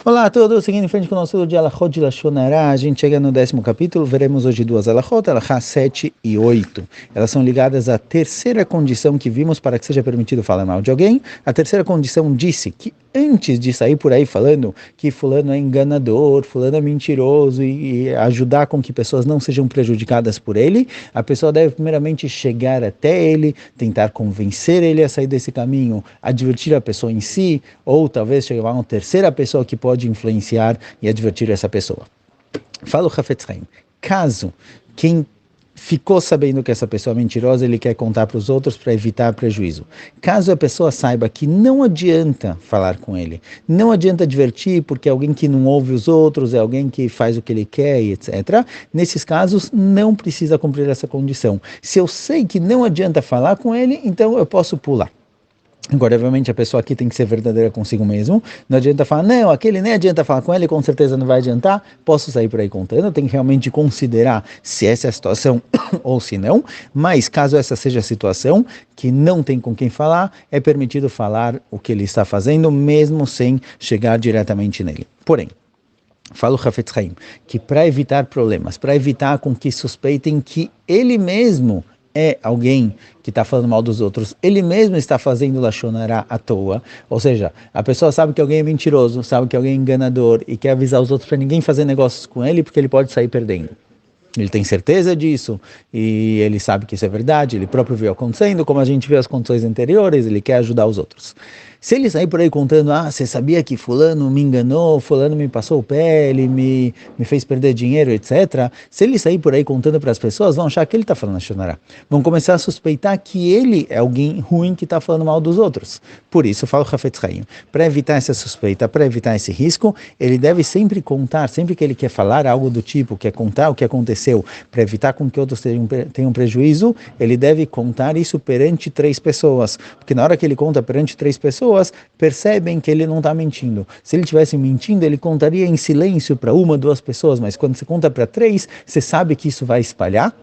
Olá a todos, seguindo em frente com o nosso de Alachot de Lashon Hara, a gente chega no 10º capítulo, veremos hoje duas Alachot, Alachá 7 e 8. Elas são ligadas à terceira condição que vimos para que seja permitido falar mal de alguém. A terceira condição disse que antes de sair por aí falando que fulano é enganador, fulano é mentiroso e ajudar com que pessoas não sejam prejudicadas por ele, a pessoa deve primeiramente chegar até ele, tentar convencer ele a sair desse caminho, advertir a pessoa em si, ou talvez chegar a uma terceira pessoa que pode influenciar e advertir essa pessoa. Fala o Hafetz Haim, caso quem ficou sabendo que essa pessoa é mentirosa, ele quer contar para os outros para evitar prejuízo. Caso a pessoa saiba que não adianta falar com ele, não adianta advertir porque é alguém que não ouve os outros, é alguém que faz o que ele quer, etc. Nesses casos, não precisa cumprir essa condição. Se eu sei que não adianta falar com ele, então eu posso pular. Agora, obviamente, a pessoa aqui tem que ser verdadeira consigo mesmo. Não adianta falar, não, aquele nem adianta falar com ele, com certeza não vai adiantar. Posso sair por aí contando, tem que realmente considerar se essa é a situação ou se não. Mas, caso essa seja a situação, que não tem com quem falar, é permitido falar o que ele está fazendo, mesmo sem chegar diretamente nele. Porém, fala o Hafetz Haim, que para evitar problemas, para evitar com que suspeitem que ele mesmo é alguém que está falando mal dos outros, ele mesmo está fazendo Lashon Hara à toa, ou seja, a pessoa sabe que alguém é mentiroso, sabe que alguém é enganador e quer avisar os outros para ninguém fazer negócios com ele porque ele pode sair perdendo. Ele tem certeza disso e ele sabe que isso é verdade, ele próprio viu acontecendo, como a gente viu as condições anteriores, ele quer ajudar os outros. Se ele sair por aí contando, você sabia que fulano me enganou, fulano me passou o pé, ele me fez perder dinheiro, etc. Se ele sair por aí contando para as pessoas, vão achar que ele está falando Lashon Hara. Vão começar a suspeitar que ele é alguém ruim que está falando mal dos outros. Por isso, fala o Hafetz Haim, para evitar essa suspeita, para evitar esse risco, ele deve sempre contar, sempre que ele quer falar algo do tipo, quer contar o que aconteceu, para evitar com que outros tenham prejuízo, ele deve contar isso perante 3 pessoas. Porque na hora que ele conta perante 3 pessoas, percebem que ele não está mentindo. Se ele estivesse mentindo, ele contaria em silêncio para 1, 2 pessoas, mas quando você conta para 3, você sabe que isso vai espalhar,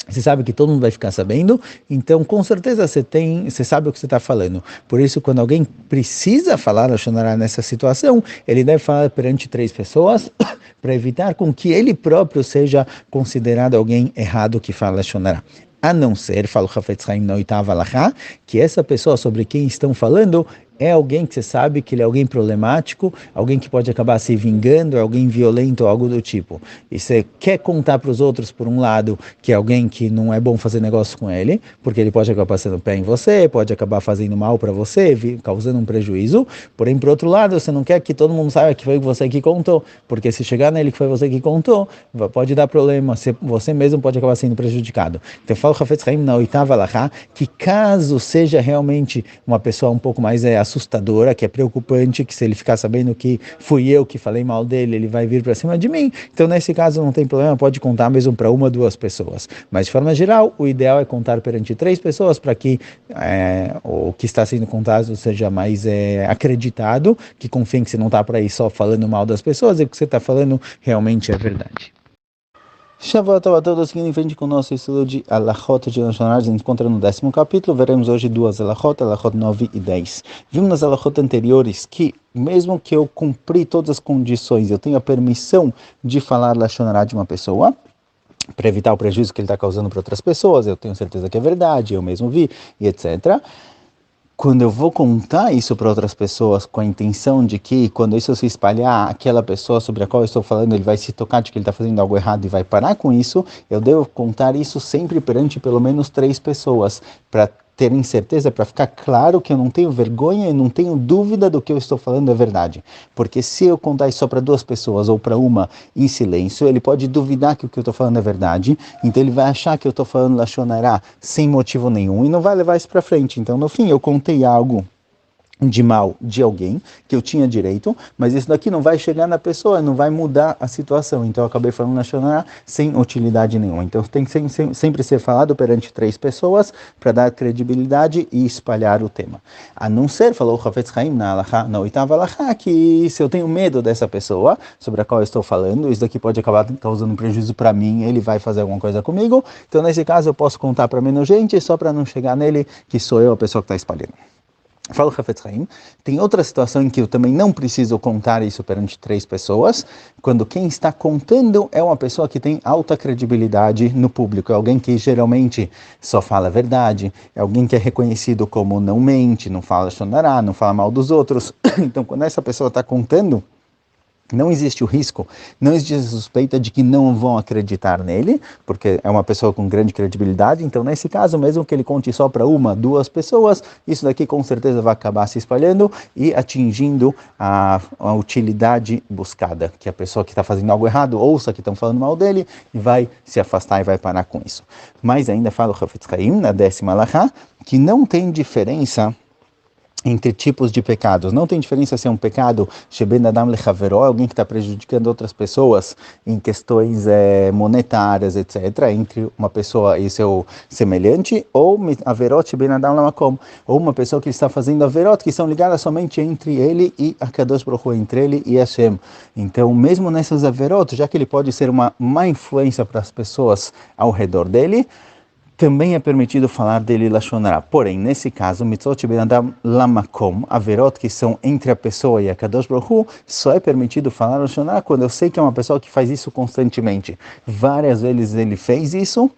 você sabe que todo mundo vai ficar sabendo, então com certeza você sabe o que você está falando. Por isso, quando alguém precisa falar Lashon Hara nessa situação, ele deve falar perante 3 pessoas, para evitar com que ele próprio seja considerado alguém errado que fala Lashon Hara. A não ser, fala o Hafetz Haim na 8ª Alachá, que essa pessoa sobre quem estão falando é alguém que você sabe que ele é alguém problemático, alguém que pode acabar se vingando, é alguém violento ou algo do tipo. E você quer contar para os outros, por um lado, que é alguém que não é bom fazer negócio com ele, porque ele pode acabar passando o pé em você, pode acabar fazendo mal para você, causando um prejuízo. Porém, por outro lado, você não quer que todo mundo saiba que foi você que contou, porque se chegar nele que foi você que contou, pode dar problema, você mesmo pode acabar sendo prejudicado. Então, fala o Hafetz Haim na 8ª Alachá, que caso seja realmente uma pessoa um pouco mais assustadora, que é preocupante, que se ele ficar sabendo que fui eu que falei mal dele, ele vai vir para cima de mim. Então, nesse caso, não tem problema, pode contar mesmo para 1, 2 pessoas. Mas, de forma geral, o ideal é contar perante 3 pessoas para que o que está sendo contado seja mais acreditado, que confiem que você não está por aí só falando mal das pessoas e que o que você está falando realmente é verdade. Shavuot a todos, seguindo em frente com o nosso estudo de Alachot de Lashon Hara, a gente encontra no 10º capítulo, veremos hoje duas Alachot 9 e 10. Vimos nas Alachot anteriores que, mesmo que eu cumpri todas as condições, eu tenho a permissão de falar Lashon Hara de uma pessoa, para evitar o prejuízo que ele está causando para outras pessoas, eu tenho certeza que é verdade, eu mesmo vi, e etc. Quando eu vou contar isso para outras pessoas com a intenção de que, quando isso se espalhar, aquela pessoa sobre a qual eu estou falando, ele vai se tocar de que ele está fazendo algo errado e vai parar com isso, eu devo contar isso sempre perante pelo menos 3 pessoas, para terem certeza, para ficar claro que eu não tenho vergonha e não tenho dúvida do que eu estou falando é verdade. Porque se eu contar isso só para 2 pessoas ou para uma em silêncio, ele pode duvidar que o que eu estou falando é verdade, então ele vai achar que eu estou falando Lashon Hara sem motivo nenhum e não vai levar isso para frente. Então, no fim, eu contei algo de mal de alguém, que eu tinha direito, mas isso daqui não vai chegar na pessoa, não vai mudar a situação. Então eu acabei falando Lashon Hara sem utilidade nenhuma. Então tem que sempre ser falado perante 3 pessoas para dar credibilidade e espalhar o tema. A não ser, falou o Hafetz Haim na 8ª Alachá, que se eu tenho medo dessa pessoa sobre a qual eu estou falando, isso daqui pode acabar causando prejuízo para mim, ele vai fazer alguma coisa comigo, então nesse caso eu posso contar para menos gente, só para não chegar nele que sou eu a pessoa que está espalhando. Fala o Hafetz Haim. Tem outra situação em que eu também não preciso contar isso perante 3 pessoas, quando quem está contando é uma pessoa que tem alta credibilidade no público, é alguém que geralmente só fala a verdade, é alguém que é reconhecido como não mente, não fala shonará, não fala mal dos outros. Então, quando essa pessoa está contando, não existe o risco, não existe a suspeita de que não vão acreditar nele, porque é uma pessoa com grande credibilidade. Então, nesse caso, mesmo que ele conte só para 1, 2 pessoas, isso daqui com certeza vai acabar se espalhando e atingindo a utilidade buscada, que a pessoa que está fazendo algo errado ouça que estão falando mal dele e vai se afastar e vai parar com isso. Mas ainda fala o Hafetz Haim, na 10ª alahá, que não tem diferença entre tipos de pecados. Não tem diferença se é um pecado sheben adam lechaveró, alguém que está prejudicando outras pessoas em questões monetárias, etc., entre uma pessoa e seu semelhante, ou averot sheben adam lamakom, ou uma pessoa que está fazendo averot, que são ligadas somente entre ele e a Kadosh Baruch Hu, entre ele e Hashem. Então, mesmo nessas averot, já que ele pode ser uma má influência para as pessoas ao redor dele, também é permitido falar dele lashon hara. Porém, nesse caso, mitzvot ben adam lamakom, averot que são entre a pessoa e a Kadosh Baruch Hu, só é permitido falar lashon hara quando eu sei que é uma pessoa que faz isso constantemente. Várias vezes ele fez isso,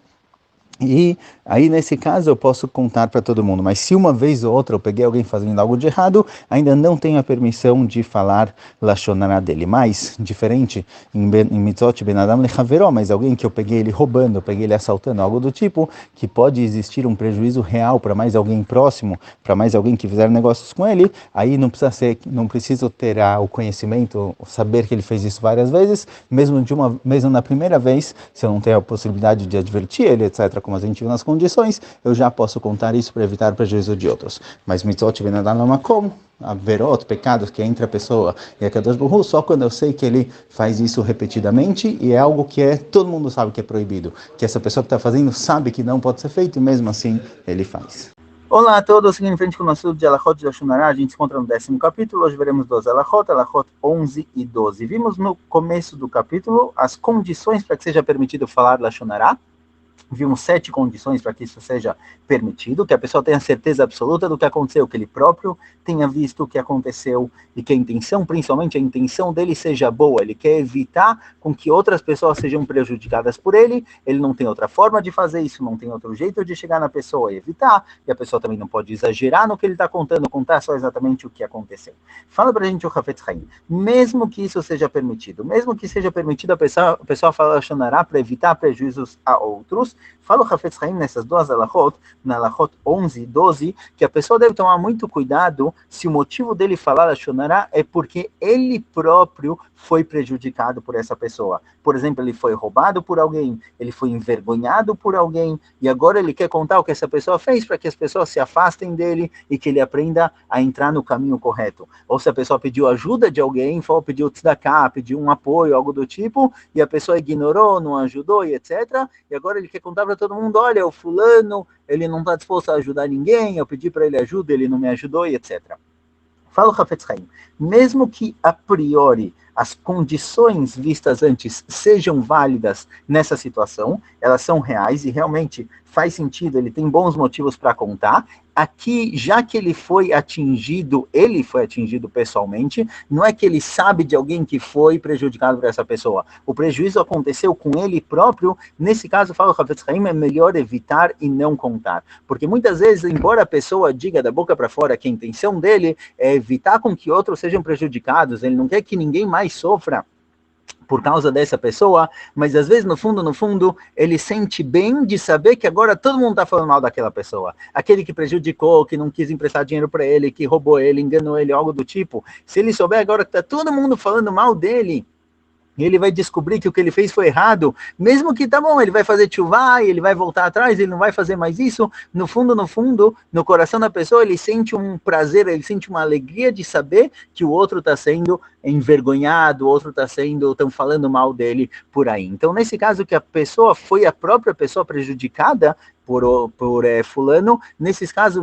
e aí, nesse caso, eu posso contar para todo mundo. Mas se uma vez ou outra eu peguei alguém fazendo algo de errado, ainda não tenho a permissão de falar lashon hara dele. Mas, diferente, em mitzvot ben adam lechaveró, mas alguém que eu peguei ele roubando, eu peguei ele assaltando, algo do tipo, que pode existir um prejuízo real para mais alguém próximo, para mais alguém que fizer negócios com ele, aí não precisa ser, não preciso ter o conhecimento, saber que ele fez isso várias vezes, mesmo na primeira vez, se eu não tenho a possibilidade de advertir ele, etc., como a gente viu nas condições, eu já posso contar isso para evitar o prejuízo de outros. Mas mitzvot ben adam lamakom, averot, pecados que é entre a pessoa e a Kadosh Baruch Hu, só quando eu sei que ele faz isso repetidamente e é algo que todo mundo sabe que é proibido, que essa pessoa que está fazendo sabe que não pode ser feito e mesmo assim ele faz. Olá a todos, seguindo em frente com o nosso de Alachot de Lashon Hara, a gente se encontra no 10º capítulo, hoje veremos 12 Alachot 11 e 12. Vimos no começo do capítulo as condições para que seja permitido falar Lashon Hara. Vimos 7 condições para que isso seja permitido, que a pessoa tenha certeza absoluta do que aconteceu, que ele próprio tenha visto o que aconteceu e que a intenção, principalmente a intenção dele seja boa, ele quer evitar com que outras pessoas sejam prejudicadas por ele, ele não tem outra forma de fazer isso, não tem outro jeito de chegar na pessoa e evitar, e a pessoa também não pode exagerar no que ele está contando, contar só exatamente o que aconteceu. Fala pra gente o Hafetz Haim, mesmo que isso seja permitido, mesmo que seja permitido a pessoa falar lashon hara para evitar prejuízos a outros, fala o Hafetz Haim nessas 2 alachot, na alachot 11 e 12, que a pessoa deve tomar muito cuidado se o motivo dele falar lashon hara é porque ele próprio foi prejudicado por essa pessoa. Por exemplo, ele foi roubado por alguém, ele foi envergonhado por alguém, e agora ele quer contar o que essa pessoa fez para que as pessoas se afastem dele e que ele aprenda a entrar no caminho correto. Ou se a pessoa pediu ajuda de alguém, pediu tzedakah, pediu um apoio, algo do tipo, e a pessoa ignorou, não ajudou, e etc. E agora ele quer contar para todo mundo, olha, o fulano, ele não está disposto a ajudar ninguém, eu pedi para ele ajuda, ele não me ajudou, e etc. Fala o Hafetz Haim, mesmo que a priori as condições vistas antes sejam válidas nessa situação, elas são reais e realmente faz sentido, ele tem bons motivos para contar. Aqui, já que ele foi atingido pessoalmente, não é que ele sabe de alguém que foi prejudicado por essa pessoa. O prejuízo aconteceu com ele próprio. Nesse caso, fala o Hafetz Haim, é melhor evitar e não contar. Porque muitas vezes, embora a pessoa diga da boca para fora que a intenção dele é evitar com que outros sejam prejudicados, ele não quer que ninguém mais sofra por causa dessa pessoa, mas às vezes, no fundo, ele sente bem de saber que agora todo mundo está falando mal daquela pessoa. Aquele que prejudicou, que não quis emprestar dinheiro para ele, que roubou ele, enganou ele, algo do tipo. Se ele souber agora que está todo mundo falando mal dele, e ele vai descobrir que o que ele fez foi errado, mesmo que tá bom, ele vai fazer tchuvá, ele vai voltar atrás, ele não vai fazer mais isso, no fundo, no coração da pessoa, ele sente um prazer, ele sente uma alegria de saber que o outro está sendo envergonhado, o outro estão falando mal dele por aí. Então, nesse caso que a pessoa foi a própria pessoa prejudicada por fulano, nesses casos,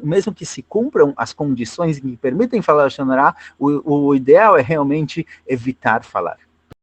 mesmo que se cumpram as condições que permitem falar lashon hara, o ideal é realmente evitar falar.